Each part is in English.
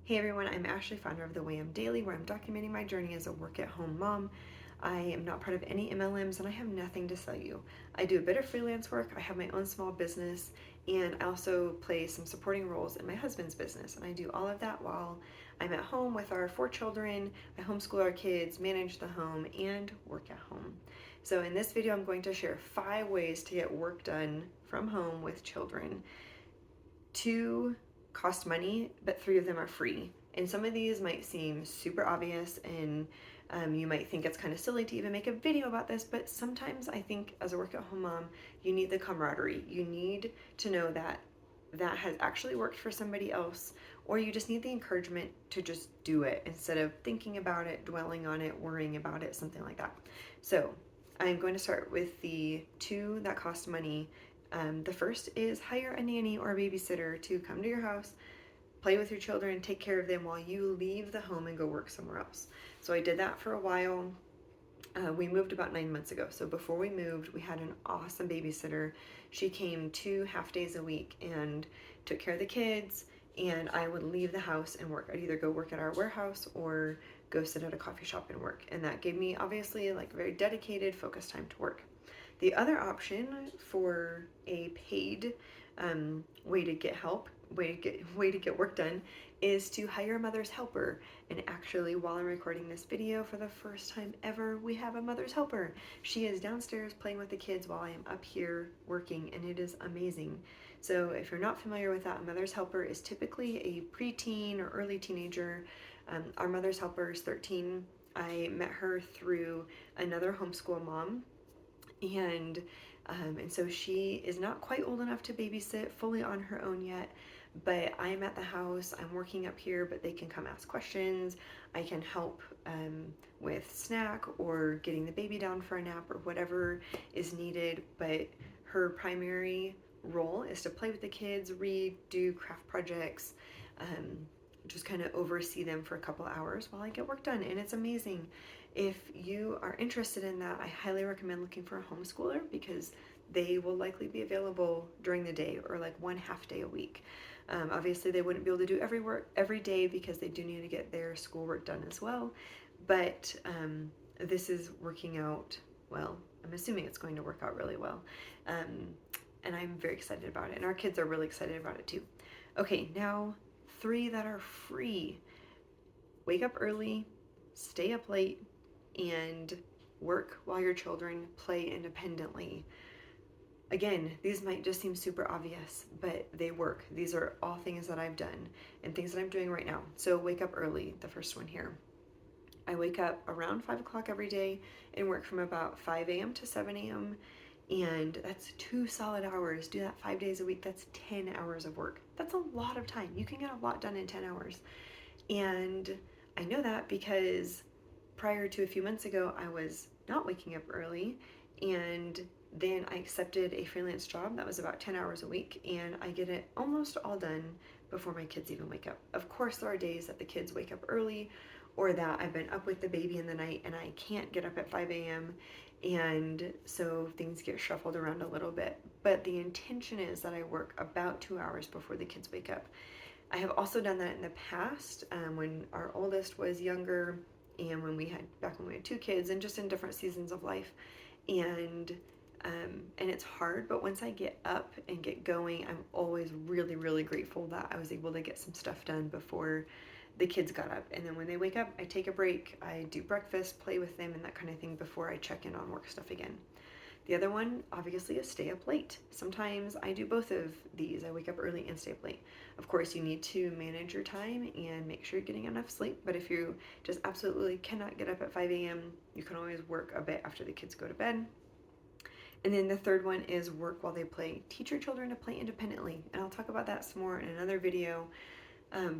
Hey everyone, I'm Ashley, founder of the WAHM Daily, where I'm documenting my journey as a work-at-home mom. I am not part of any MLMs and I have nothing to sell you. I do a bit of freelance work, I have my own small business, and I also play some supporting roles in my husband's business. And I do all of that while I'm at home with our 4 children. I homeschool our kids, manage the home, and work at home. So in this video, I'm going to share 5 ways to get work done from home with children. 2 cost money, but 3 of them are free. And some of these might seem super obvious, and you might think it's kind of silly to even make a video about this, but sometimes I think as a work-at-home mom, you need the camaraderie. You need to know that that has actually worked for somebody else, or you just need the encouragement to just do it instead of thinking about it, dwelling on it, worrying about it, something like that. So I'm going to start with the 2 that cost money. The first is hire a nanny or a babysitter to come to your house, play with your children, take care of them while you leave the home and go work somewhere else. So I did that for a while. We moved about 9 months ago. So before we moved, we had an awesome babysitter. She came 2 half days a week and took care of the kids, and I would leave the house and work. I'd either go work at our warehouse or go sit at a coffee shop and work. And that gave me obviously like very dedicated, focused time to work. The other option for a paid way to get help, way to get work done, is to hire a mother's helper. And actually, while I'm recording this video, for the first time ever, we have a mother's helper. She is downstairs playing with the kids while I am up here working, and it is amazing. So if you're not familiar with that, a mother's helper is typically a preteen or early teenager. Our mother's helper is 13. I met her through another homeschool mom, and so she is not quite old enough to babysit fully on her own yet, but I'm at the house, I'm working up here, but they can come ask questions. I can help with snack or getting the baby down for a nap or whatever is needed, but her primary role is to play with the kids, read, do craft projects, just kind of oversee them for a couple hours while I get work done, and it's amazing. If you are interested in that, I highly recommend looking for a homeschooler because they will likely be available during the day or like 1 half day a week. Obviously, they wouldn't be able to do every day because they do need to get their schoolwork done as well. But this is working out well. I'm assuming it's going to work out really well. And I'm very excited about it. And our kids are really excited about it too. Okay, now 3 that are free. Wake up early, stay up late, and work while your children play independently. Again, these might just seem super obvious, but they work. These are all things that I've done and things that I'm doing right now. So wake up early, the first one here. I wake up around 5 o'clock every day and work from about 5 a.m. to 7 a.m. And that's 2 solid hours. Do that 5 days a week. That's 10 hours of work. That's a lot of time. You can get a lot done in 10 hours. And I know that because prior to a few months ago, I was not waking up early, and then I accepted a freelance job that was about 10 hours a week, and I get it almost all done before my kids even wake up. Of course, there are days that the kids wake up early, or that I've been up with the baby in the night and I can't get up at 5 a.m., and so things get shuffled around a little bit. But the intention is that I work about 2 hours before the kids wake up. I have also done that in the past when our oldest was younger, and when we had 2 kids, and just in different seasons of life. And it's hard, but once I get up and get going, I'm always really, really grateful that I was able to get some stuff done before the kids got up. And then when they wake up, I take a break, I do breakfast, play with them, and that kind of thing before I check in on work stuff again. The other one, obviously, is stay up late. Sometimes I do both of these. I wake up early and stay up late. Of course, you need to manage your time and make sure you're getting enough sleep. But if you just absolutely cannot get up at 5 a.m., you can always work a bit after the kids go to bed. And then the third one is work while they play. Teach your children to play independently. And I'll talk about that some more in another video.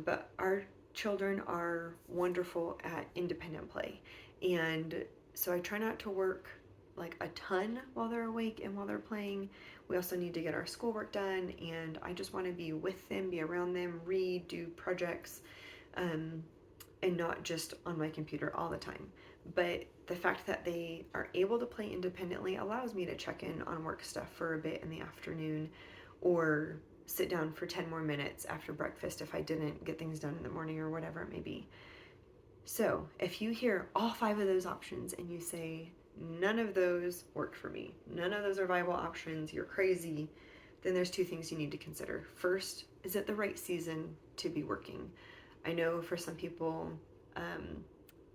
But our children are wonderful at independent play. And so I try not to work like a ton while they're awake and while they're playing. We also need to get our schoolwork done, and I just want to be with them, be around them, read, do projects, and not just on my computer all the time. But the fact that they are able to play independently allows me to check in on work stuff for a bit in the afternoon, or sit down for 10 more minutes after breakfast if I didn't get things done in the morning or whatever it may be. So if you hear all 5 of those options and you say, none of those work for me, none of those are viable options, you're crazy, then there's 2 things you need to consider. First, is it the right season to be working? I know for some people,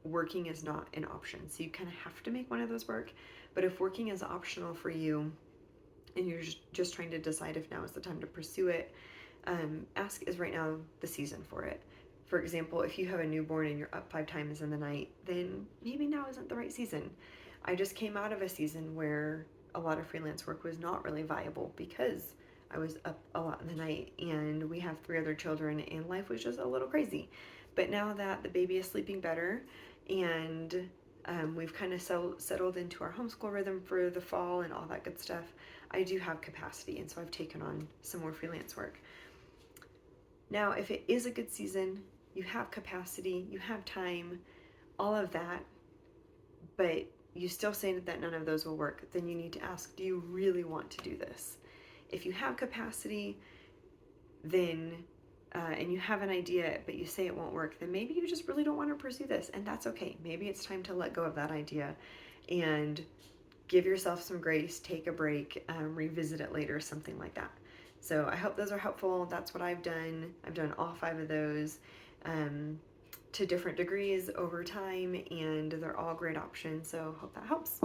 working is not an option, so you kind of have to make one of those work. But if working is optional for you and you're just trying to decide if now is the time to pursue it, ask, is right now the season for it? For example, if you have a newborn and you're up 5 times in the night, then maybe now isn't the right season. I just came out of a season where a lot of freelance work was not really viable because I was up a lot in the night, and we have 3 other children, and life was just a little crazy. But now that the baby is sleeping better and we've kind of settled into our homeschool rhythm for the fall and all that good stuff, I do have capacity, and so I've taken on some more freelance work. Now, if it is a good season, you have capacity, you have time, all of that, but you still say that none of those will work, then you need to ask, do you really want to do this? If you have capacity, then and you have an idea, but you say it won't work, then maybe you just really don't want to pursue this, and that's okay. Maybe it's time to let go of that idea and give yourself some grace, take a break, revisit it later, something like that. So I hope those are helpful. That's what I've done. I've done all 5 of those to different degrees over time, and they're all great options. So hope that helps.